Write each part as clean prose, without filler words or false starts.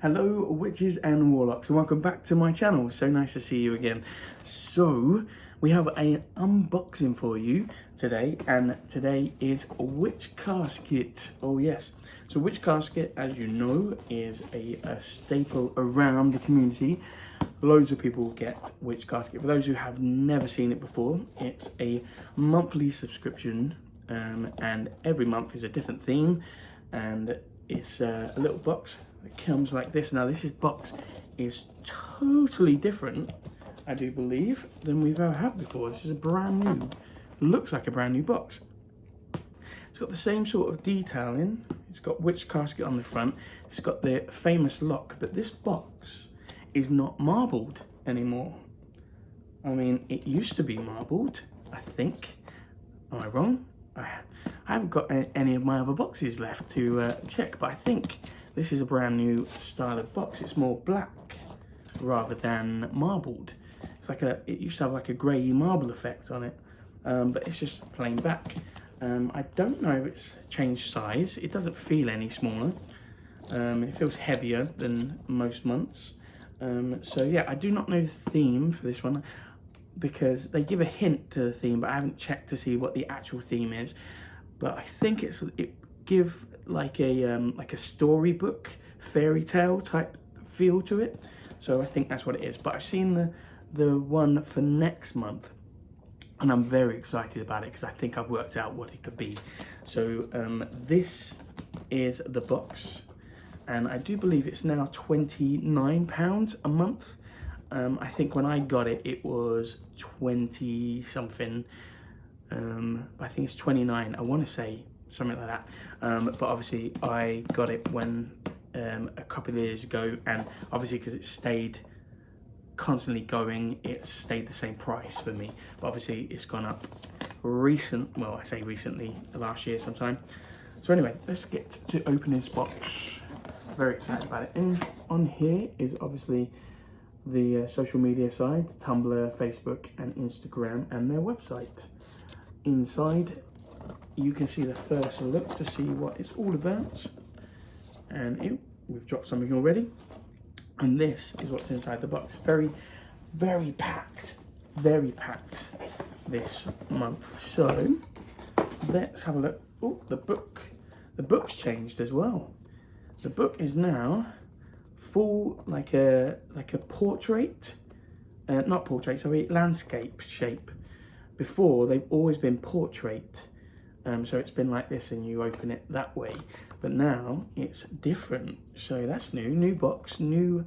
Hello witches and warlocks and welcome back to my channel. So nice to see you again. So we have an unboxing for you today, and today is Witch Casket. Oh yes, so Witch Casket, as you know, is a staple around the community. Loads of people get Witch Casket. For those who have never seen it before, it's a monthly subscription, and every month is a different theme, and it's a little box. It comes like this. Now this box is totally different, I do believe, than we've ever had before. This is a brand new, looks like a brand new box. It's got the same sort of detailing. It's got Witch Casket on the front. It's got the famous lock, but this box is not marbled anymore. I mean, it used to be marbled, I think. Am I wrong? I haven't got any of my other boxes left to check, but I think this is a brand new style of box. It's more black rather than marbled. It's like it used to have like a grey marble effect on it, but it's just plain black. I don't know if it's changed size. It doesn't feel any smaller. It feels heavier than most months. So yeah, I do not know the theme for this one, because they give a hint to the theme, but I haven't checked to see what the actual theme is. But I think it give like a storybook, fairy tale type feel to it. So I think that's what it is. But I've seen the one for next month, and I'm very excited about it because I think I've worked out what it could be. So this is the box, and I do believe it's now £29 a month. I think when I got it, it was 20 something. I think it's 29. I want to say something like that. But obviously I got it when a couple of years ago, and obviously because it stayed constantly going, it stayed the same price for me. But obviously it's gone up well, I say recently, last year sometime. So anyway, let's get to opening this box. Very excited about it. And on here is obviously the social media side: Tumblr, Facebook and Instagram, and their website. Inside you can see the first look to see what it's all about, and we've dropped something already, and this is what's inside the box. Very packed this month. So let's have a look. Oh, the book's changed as well. The book is now full like a portrait, not portrait, sorry, landscape shape. Before, they've always been portrait, so it's been like this and you open it that way, but now it's different. So that's new box, new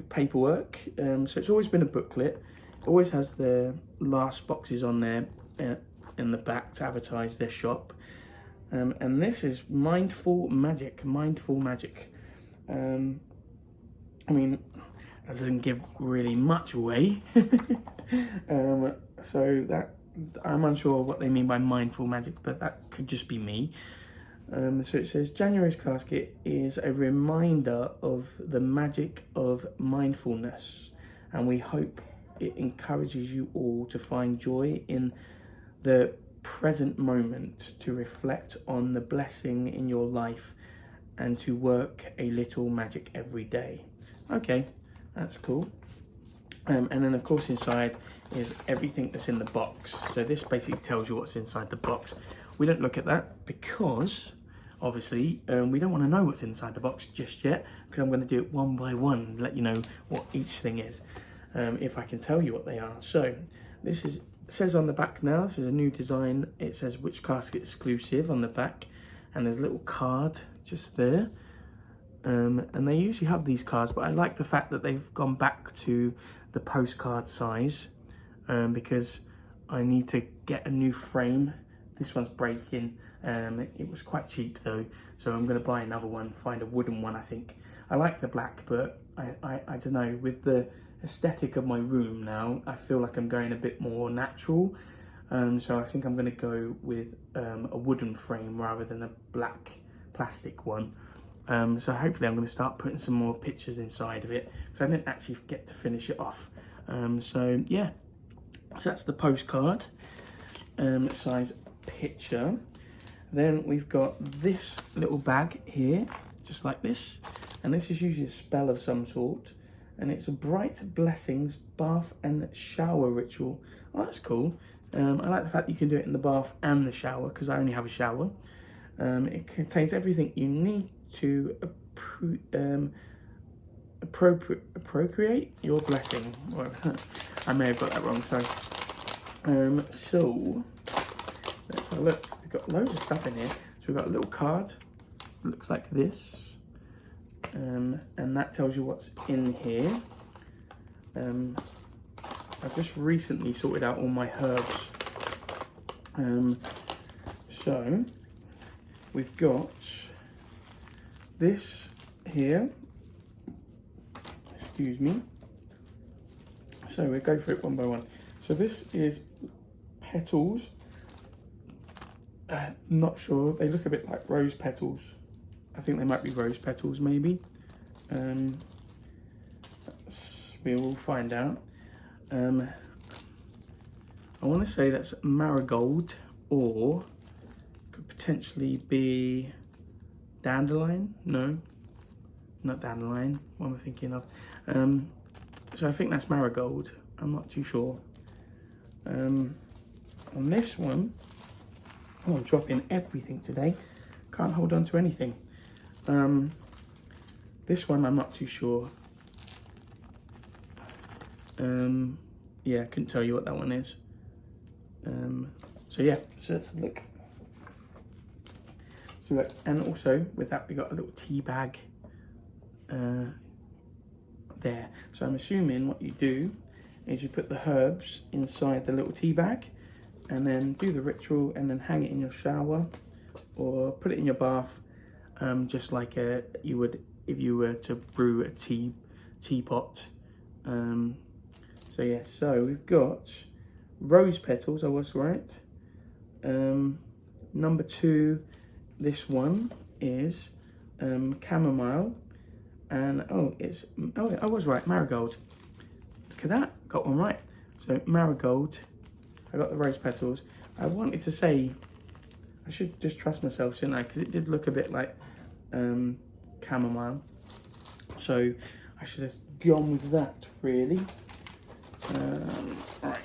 paperwork. So it's always been a booklet. It always has the last boxes on there in the back to advertise their shop. And this is Mindful Magic. I mean, that doesn't give really much away. So that I'm unsure what they mean by mindful magic, but that could just be me. So it says January's Casket is a reminder of the magic of mindfulness, and we hope it encourages you all to find joy in the present moment, to reflect on the blessing in your life, and to work a little magic every day. Okay, that's cool. And then of course inside is everything that's in the box. So this basically tells you what's inside the box. We don't look at that because obviously we don't want to know what's inside the box just yet, because I'm going to do it one by one and let you know what each thing is, if I can tell you what they are. So this is, it says on the back now, this is a new design. It says Witch Casket exclusive on the back, and there's a little card just there. And they usually have these cards, but I like the fact that they've gone back to the postcard size, because I need to get a new frame. This one's breaking. It was quite cheap though, so I'm going to buy another one, find a wooden one. I think I like the black, but I don't know, with the aesthetic of my room now, I feel like I'm going a bit more natural. So I think I'm going to go with a wooden frame rather than a black plastic one. So hopefully I'm going to start putting some more pictures inside of it, because I didn't actually get to finish it off. So yeah, so that's the postcard size picture. Then we've got this little bag here. just like this. And this is usually a spell of some sort. And it's a Bright Blessings bath and shower ritual. Oh, that's cool. I like the fact that you can do it in the bath and the shower, because I only have a shower. It contains everything you need to appropriate your blessing. I may have got that wrong, sorry. So let's have a look. We've got loads of stuff in here. So we've got a little card, looks like this, and that tells you what's in here. I've just recently sorted out all my herbs. So we've got this here. Excuse me. So we'll go for it one by one. So this is petals. Not sure. They look a bit like rose petals. I think they might be rose petals, maybe. We will find out. I want to say that's marigold, or could potentially be dandelion. No, not dandelion. What am I thinking of? So I think that's marigold. I'm not too sure. On this one, oh, I'm dropping everything today. Can't hold on to anything. This one I'm not too sure. Yeah, I couldn't tell you what that one is. So yeah, so let's have a look. So, and also with that we got a little tea bag there. So I'm assuming what you do is you put the herbs inside the little tea bag and then do the ritual and then hang it in your shower or put it in your bath, just like you would if you were to brew a teapot. So yeah, so we've got rose petals, I was right. Number 2, this one is chamomile, and oh, I was right, marigold. Look at that, got one right. So marigold, I got the rose petals. I wanted to say, I should just trust myself, shouldn't I? Because it did look a bit like chamomile. So I should have gone with that, really. Right.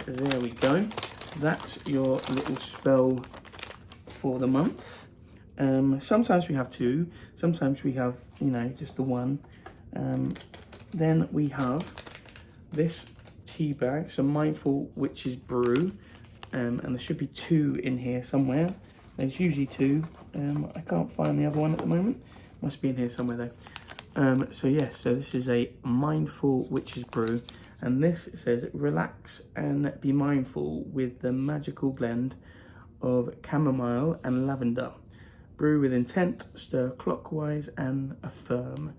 So there we go. That's your little spell for the month. Sometimes we have 2, sometimes we have, you know, just the 1. Then we have this tea bag, some Mindful Witch's Brew, and there should be 2 in here somewhere. There's usually 2. I can't find the other one at the moment. Must be in here somewhere though. So yes, so this is a Mindful Witch's Brew, and this says relax and be mindful with the magical blend of chamomile and lavender. Brew with intent, stir clockwise and affirm.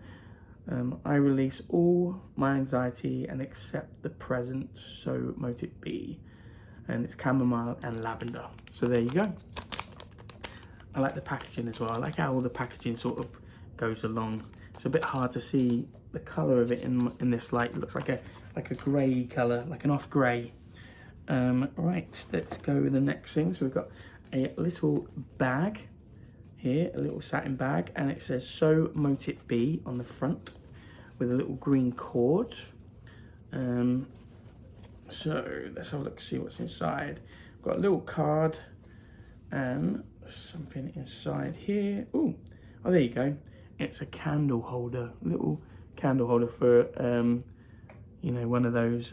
I release all my anxiety and accept the present, so mote it be. And it's chamomile and lavender. So there you go. I like the packaging as well. I like how all the packaging sort of goes along. It's a bit hard to see the colour of it in this light. It looks like a grey colour, like an off grey. Right, let's go with the next thing. So we've got a little bag here, a little satin bag, and it says so mote it be on the front with a little green cord. So let's have a look, see what's inside. We've got a little card and something inside here. Oh, there you go. It's a candle holder, little candle holder for, you know, one of those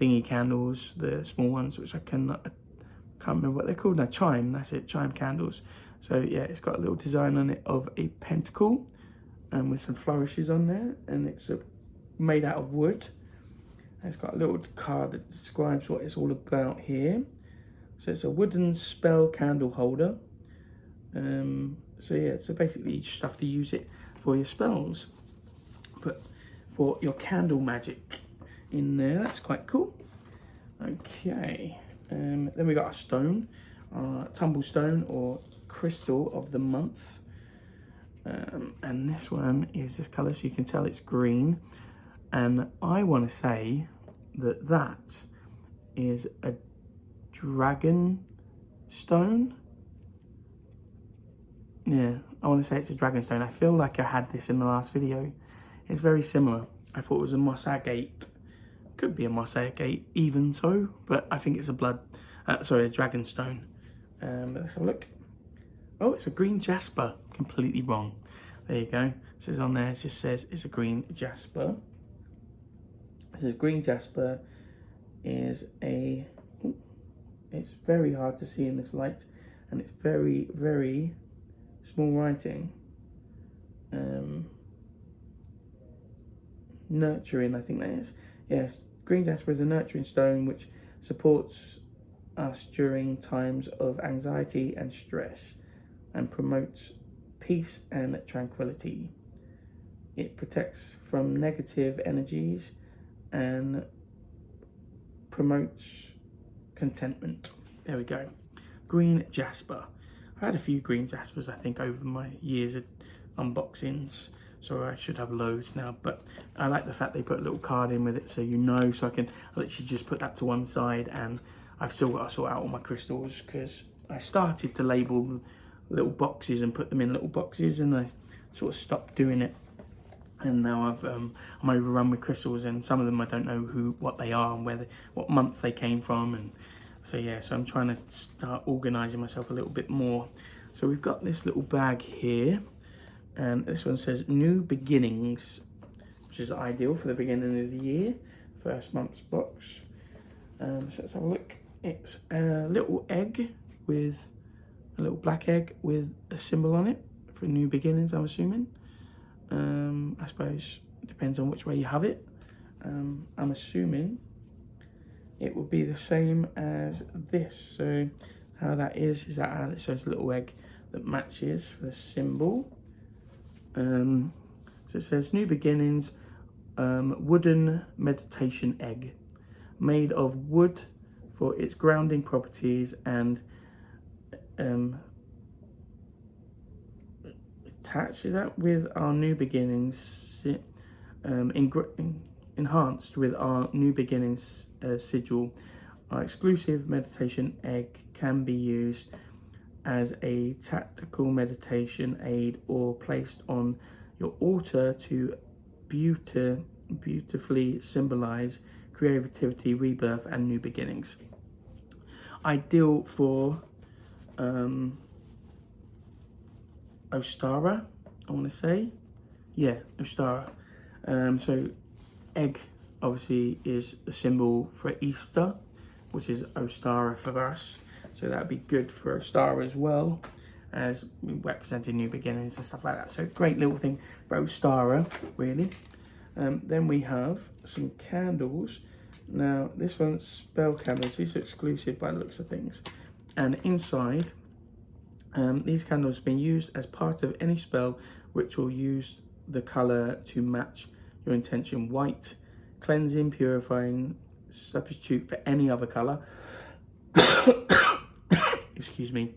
thingy candles, the small ones, which I can't remember what they're called now. Chime, that's it, Chime Candles. So yeah, it's got a little design on it of a pentacle with some flourishes on there, and it's made out of wood. And it's got a little card that describes what it's all about here. So it's a wooden spell candle holder. So yeah, so basically you just have to use it for your spells, but for your candle magic in there. That's quite cool. Okay, then we got a stone, Tumble stone or crystal of the month, and this one is this colour, so you can tell it's green, and I want to say that that is a dragon stone. Yeah, I want to say it's a dragonstone. I feel like I had this in the last video. It's very similar. I thought it was a moss agate. Could be a moss agate, even so, but I think it's a a dragonstone. Let's have a look. Oh, it's a green jasper. Completely wrong. There you go. It says on there, it just says it's a green jasper. It says green jasper is a... Ooh, it's very hard to see in this light, and it's very, very small writing. Nurturing, I think that is. Yes, green jasper is a nurturing stone which supports us during times of anxiety and stress and promotes peace and tranquility. It protects from negative energies and promotes contentment. There we go. Green jasper. I had a few green jaspers, I think, over my years of unboxings, so I should have loads now, but I like the fact they put a little card in with it, so you know, so I can literally just put that to one side, and I've still got to sort out all my crystals, because I started to label little boxes and put them in little boxes, and I sort of stopped doing it, and now I'm overrun with crystals, and some of them I don't know what they are and what month they came from, and so yeah, so I'm trying to start organising myself a little bit more. So we've got this little bag here, and this one says New Beginnings, which is ideal for the beginning of the year, first month's box. So let's have a look. It's a little egg with a little black egg with a symbol on it for new beginnings, I'm assuming. I suppose it depends on which way you have it. I'm assuming it will be the same as this. So how that is that it says little egg that matches for the symbol. So it says New Beginnings, wooden meditation egg, made of wood for its grounding properties and attached that with our New Beginnings, enhanced with our New Beginnings sigil. Our exclusive meditation egg can be used as a tactical meditation aid or placed on your altar to beautifully symbolize creativity, rebirth, and new beginnings. Ideal for Ostara, I want to say. Yeah, Ostara. So egg obviously is the symbol for Easter, which is Ostara for us. So that would be good for Ostara as well, as representing new beginnings and stuff like that. So great little thing for Ostara, really. Then we have some candles. Now this one's spell candles. These are exclusive by the looks of things. And inside, these candles have been used as part of any spell which will use the colour to match your intention. White, cleansing, purifying, substitute for any other colour. Excuse me,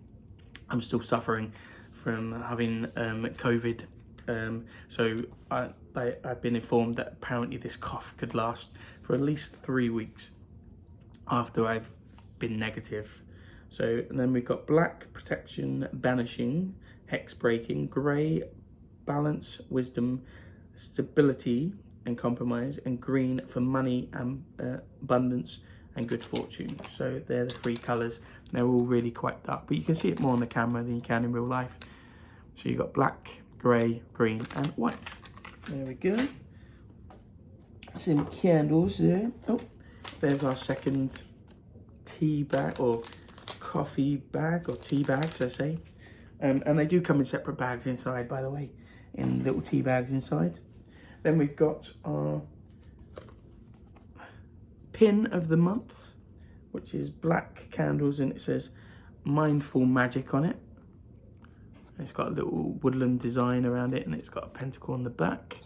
I'm still suffering from having COVID. So I've been informed that apparently this cough could last for at least 3 weeks after I've been negative. So, and then we've got black, protection, banishing, hex breaking, grey, balance, wisdom, stability and compromise, and green for money and abundance and good fortune. So they're the three colours. They're all really quite dark, but you can see it more on the camera than you can in real life. So you've got black, grey, green and white. There we go. Some candles there. Oh, there's our second tea bag, or coffee bag, or tea bag, should I say. And they do come in separate bags inside, by the way, in little tea bags inside. Then we've got our pin of the month, which is black candles, and it says mindful magic on it. It's got a little woodland design around it, and it's got a pentacle on the back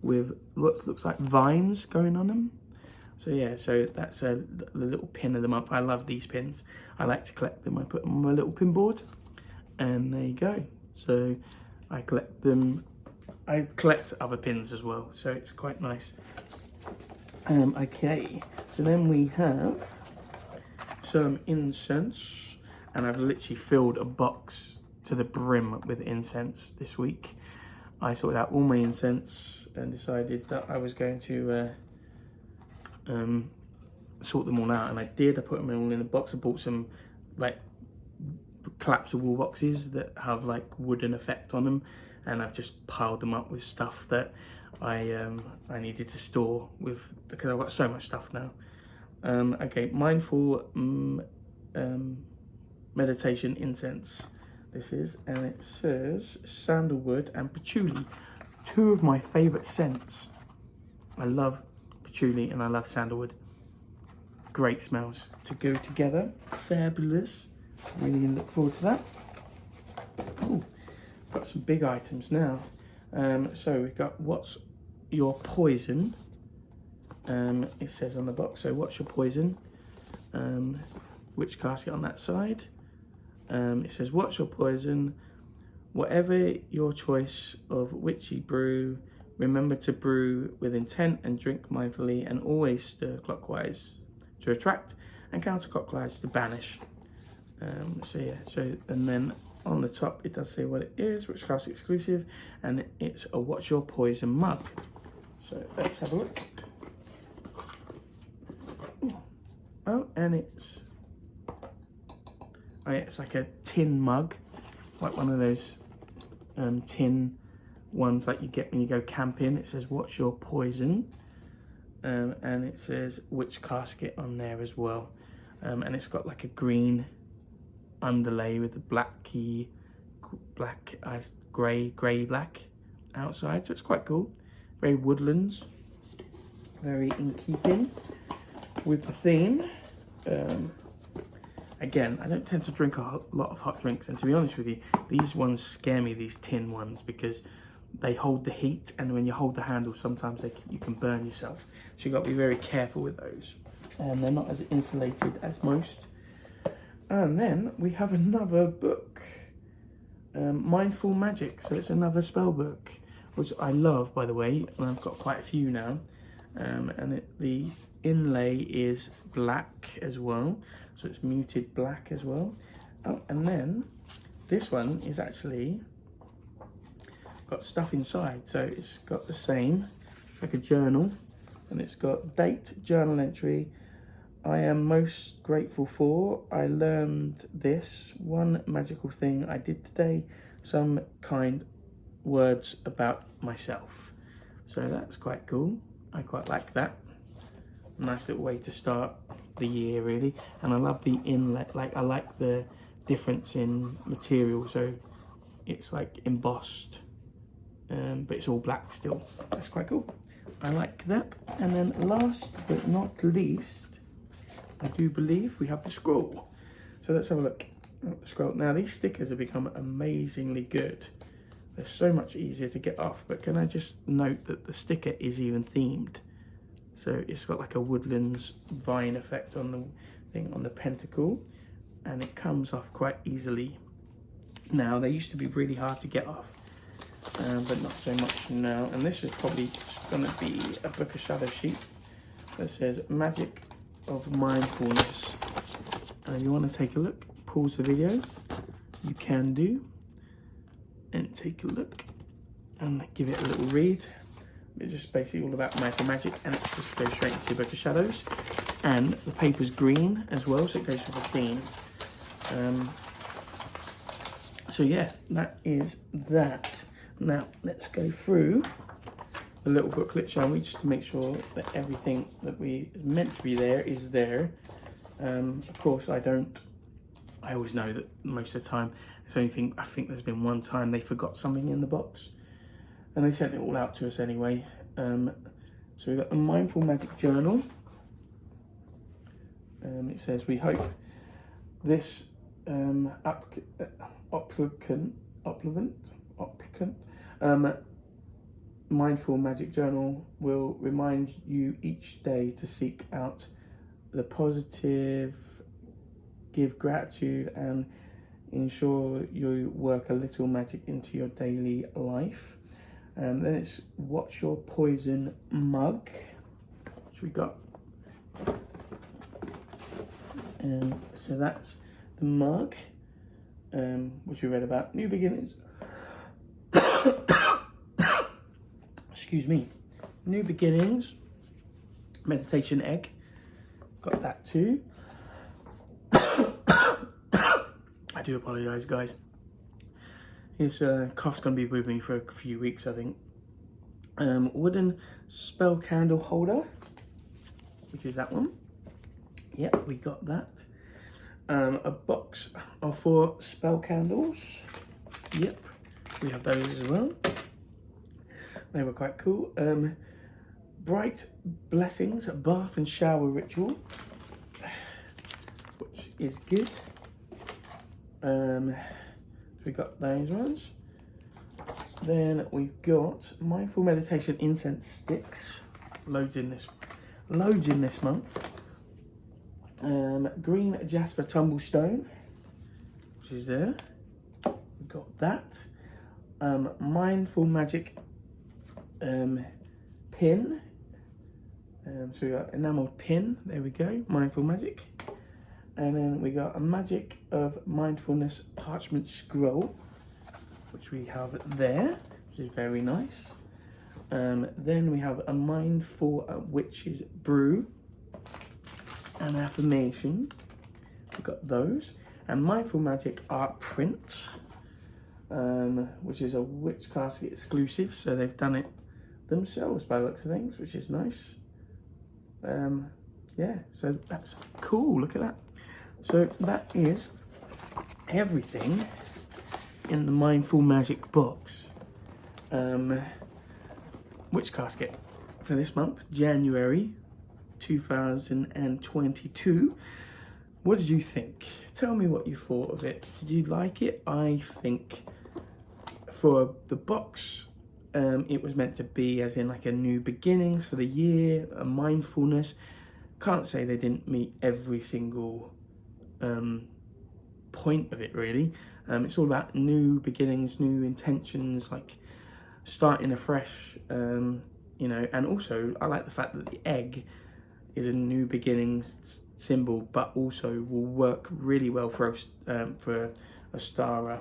with what looks like vines going on them. So yeah, so that's the little pin of the month. I love these pins. I like to collect them. I put them on my little pin board, and there you go. So I collect them. I collect other pins as well, so it's quite nice. Okay, so then we have some incense, and I've literally filled a box to the brim with incense this week. I sorted out all my incense and decided that I was going to sort them all out, and I did. I put them all in a box. I bought some like collapsible boxes that have like wooden effect on them, and I've just piled them up with stuff that I needed to store with, because I've got so much stuff now. Okay, mindful meditation incense this is, and it says sandalwood and patchouli, two of my favorite scents. I love patchouli and I love sandalwood. Great smells to go together. Fabulous. Really gonna look forward to that. Ooh, got some big items now. So we've got what's your poison. It says on the box. So what's your poison? Witch casket on that side. It says what's your poison? Whatever your choice of witchy brew, remember to brew with intent and drink mindfully, and always stir clockwise to attract and counterclockwise to banish. So yeah, and then on the top it does say what it is, which class exclusive, and it's a what's your poison mug. So let's have a look. Oh, and it's like a tin mug, like one of those tin ones like you get when you go camping. It says what's your poison, and it says witch casket on there as well, and it's got like a green underlay with the grey black outside, so it's quite cool. Very woodlands, very in keeping with the theme. Again, I don't tend to drink a lot of hot drinks, and to be honest with you, these ones scare me, these tin ones, because they hold the heat, and when you hold the handle, sometimes you can burn yourself. So you've got to be very careful with those. And they're not as insulated as most. And then we have another book, Mindful Magic. So it's another spell book, which I love, by the way, and I've got quite a few now. And the inlay is black as well, so it's muted black as well. Oh, and then this one is actually got stuff inside, so it's got the same, like a journal, and it's got date, journal entry. I am most grateful for, I learned this one magical thing I did today, some kind words about myself. So that's quite cool. I quite like that. Nice little way to start the year, really. And I love the inlet, I like the difference in material, so it's like embossed, but it's all black still. That's quite cool. I like that. And then last but not least, I do believe we have the scroll. So let's have a look at the scroll. Now these stickers have become amazingly good. They're so much easier to get off, but can I just note that the sticker is even themed. So it's got like a woodlands vine effect on the thing, on the pentacle, and it comes off quite easily. Now they used to be really hard to get off, but not so much now. And this is probably going to be a book of shadow sheet that says Magic of Mindfulness. And if you want to take a look, pause the video, you can do, and take a look and give it a little read. It's just basically all about mindful magic, and it just goes straight into your book of shadows. And the paper's green as well, so it goes with the theme. So yeah, that is that. Now let's go through the little booklet, shall we, just to make sure that everything that is meant to be there is there. Of course, I always know that most of the time, I think there's been one time they forgot something in the box, and they sent it all out to us anyway. So we've got the Mindful Magic Journal. It says, we hope this applicant Mindful Magic Journal will remind you each day to seek out the positive, give gratitude, and ensure you work a little magic into your daily life. And then it's what's your poison mug, which we got. And so that's the mug. which we read about. New Beginnings. Excuse me. New Beginnings. Meditation Egg. Got that too. I do apologise, guys. His cough's going to be with me for a few weeks, I think. Wooden spell candle holder, which is that one. Yep, we got that. A box of 4 spell candles. Yep, we have those as well. They were quite cool. Bright Blessings bath and shower ritual, which is good. We got those ones. Then we've got Mindful Meditation Incense sticks. Loads in this month. Green Jasper Tumble stone, which is there. We've got that. Mindful Magic pin. So we got enameled pin. There we go. Mindful Magic. And then we got a Magic of Mindfulness parchment scroll, which we have there, which is very nice. Then we have a Mindful Witch's Brew, an affirmation. We've got those. And Mindful Magic art print, which is a Witch Casket exclusive. So they've done it themselves by the looks of things, which is nice. Yeah, so that's cool. Look at that. So that is everything in the Mindful Magic box. Witch Casket for this month, January 2022. What did you think? Tell me what you thought of it. Did you like it? I think for the box, it was meant to be as in like a new beginnings for the year, a mindfulness. Can't say they didn't meet every single point of it, really. It's all about new beginnings, new intentions, like starting afresh, you know. And also I like the fact that the egg is a new beginnings symbol, but also will work really well for a star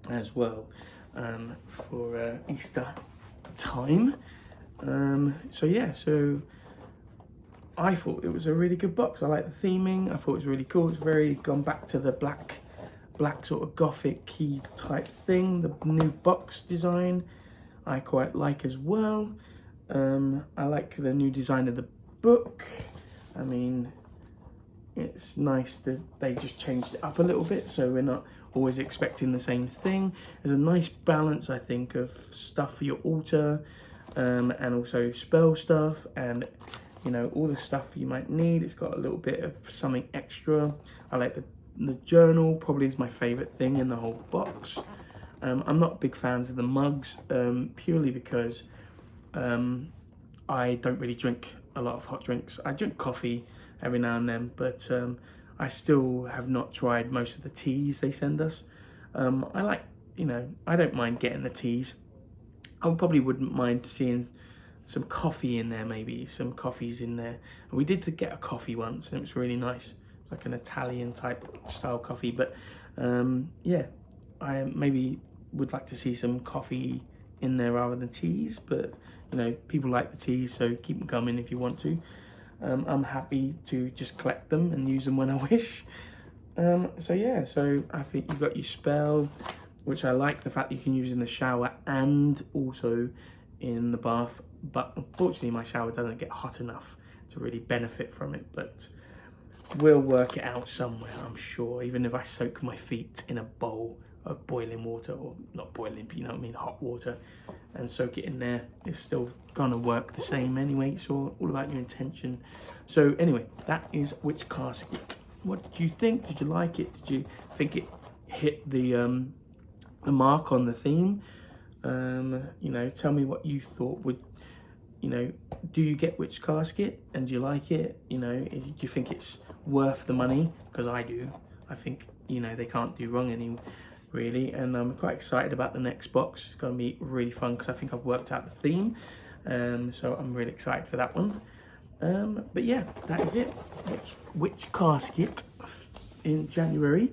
as well, for Easter time. So yeah, so I thought it was a really good box. I like the theming. I thought it was really cool. It's very gone back to the black sort of gothic key type thing. The new box design I quite like as well. I like the new design of the book. I mean, it's nice that they just changed it up a little bit, so we're not always expecting the same thing. There's a nice balance, I think, of stuff for your altar, and also spell stuff, and you know, all the stuff you might need. It's got a little bit of something extra. I like the journal, probably is my favourite thing in the whole box. I'm not big fans of the mugs, purely because I don't really drink a lot of hot drinks. I drink coffee every now and then, but I still have not tried most of the teas they send us. I like, you know, I don't mind getting the teas. I probably wouldn't mind seeing some coffee in there, maybe some coffees in there. And we did get a coffee once, and it was really nice, like an Italian type style coffee. But yeah, I maybe would like to see some coffee in there rather than teas. But you know, people like the teas, so keep them coming if you want to. I'm happy to just collect them and use them when I wish. So yeah, so I think you've got your spell, which I like the fact that you can use in the shower and also in the bath. But unfortunately my shower doesn't get hot enough to really benefit from it, but we'll work it out somewhere, I'm sure. Even if I soak my feet in a bowl of boiling water, or not boiling, but you know what I mean, hot water, and soak it in there, it's still gonna work the same anyway. It's all about your intention. So anyway, that is Witch Casket. What did you think? Did you like it? Did you think it hit the mark on the theme? You know, tell me what you thought. Would you know, do you get Witch Casket and do you like it? You know, do you think it's worth the money? Because I do. I think, you know, they can't do wrong anymore, really. And I'm quite excited about the next box. It's going to be really fun because I think I've worked out the theme. So I'm really excited for that one. But yeah, that is it. Witch Casket in January.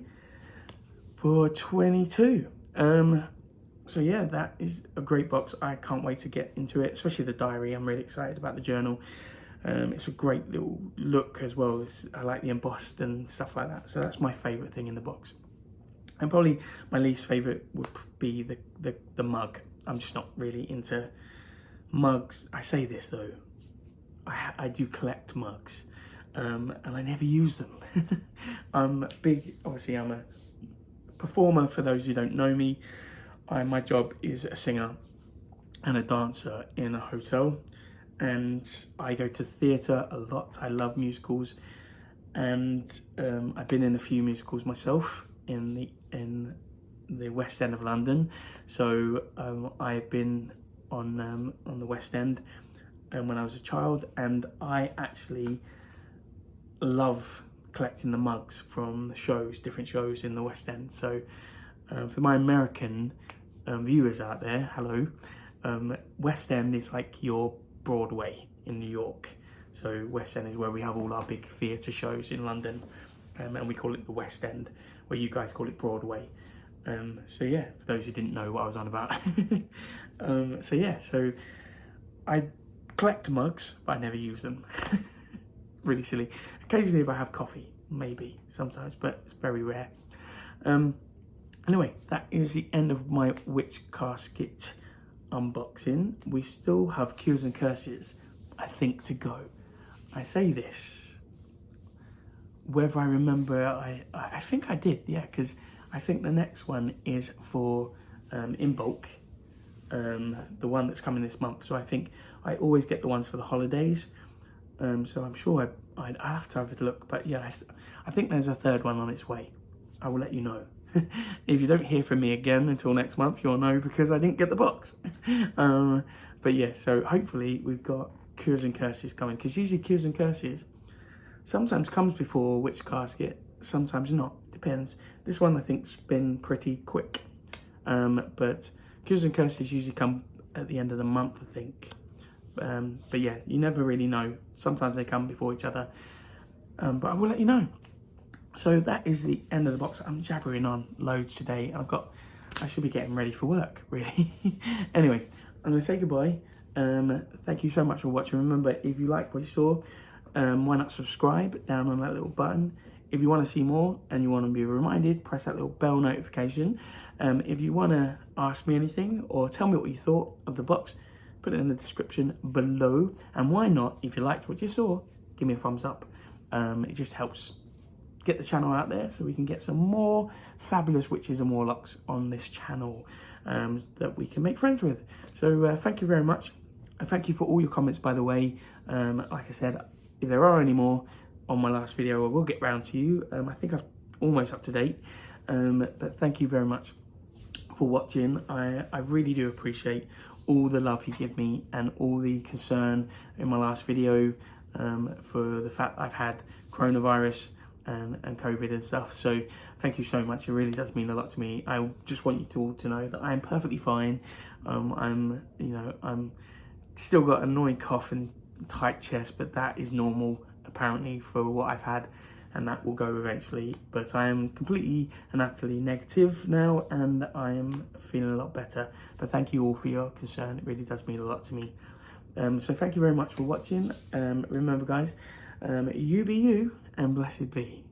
for 22. So yeah, that is a great box. I can't wait to get into it, especially the diary. I'm really excited about the journal. It's a great little look as well. I like the embossed and stuff like that. So that's my favourite thing in the box. And probably my least favourite would be the mug. I'm just not really into mugs. I say this though, I do collect mugs, and I never use them. Obviously I'm a performer. For those who don't know me, my job is a singer and a dancer in a hotel, and I go to theatre a lot. I love musicals, and I've been in a few musicals myself in the West End of London. So I've been on the West End when I was a child, and I actually love collecting the mugs from the shows, different shows in the West End. So for my American viewers out there, hello. West End is like your Broadway in New York. So West End is where we have all our big theatre shows in London, and we call it the West End, where you guys call it Broadway. So yeah, for those who didn't know what I was on about. So yeah, so I collect mugs, but I never use them. Really silly. Occasionally if I have coffee, maybe, sometimes, but it's very rare. Anyway, that is the end of my Witch Casket unboxing. We still have Cures and Curses, I think, to go. I say this, whether I remember, I think I did, yeah, because I think the next one is for in bulk, the one that's coming this month. So I think I always get the ones for the holidays. So I'm sure I'll have to have a look. But yeah, I think there's a third one on its way. I will let you know. If you don't hear from me again until next month, you'll know because I didn't get the box. But yeah, so hopefully we've got Cures and Curses coming, because usually Cures and Curses sometimes comes before Witch Casket, sometimes not, depends. This one I think's been pretty quick, but Cures and Curses usually come at the end of the month, I think. But yeah, you never really know. Sometimes they come before each other, but I will let you know. So that is the end of the box. I'm jabbering on loads today. I should be getting ready for work, really. Anyway, I'm gonna say goodbye. Thank you so much for watching. Remember, if you like what you saw, why not subscribe down on that little button. If you want to see more and you want to be reminded, press that little bell notification. If you want to ask me anything or tell me what you thought of the box, put it in the description below. And why not, if you liked what you saw, give me a thumbs up. It just helps get the channel out there so we can get some more fabulous witches and warlocks on this channel that we can make friends with. So thank you very much. Thank you for all your comments, by the way. Like I said, if there are any more on my last video, I will get round to you. I think I'm almost up to date. But thank you very much for watching. I really do appreciate all the love you give me and all the concern in my last video for the fact I've had coronavirus and COVID and stuff. So thank you so much. It really does mean a lot to me. I just want you to all to know that I'm perfectly fine. I'm still got an annoying cough and tight chest, but that is normal apparently for what I've had, and that will go eventually. But I am completely and utterly negative now, and I am feeling a lot better. But thank you all for your concern. It really does mean a lot to me. So thank you very much for watching. Remember guys, you be you and blessed be.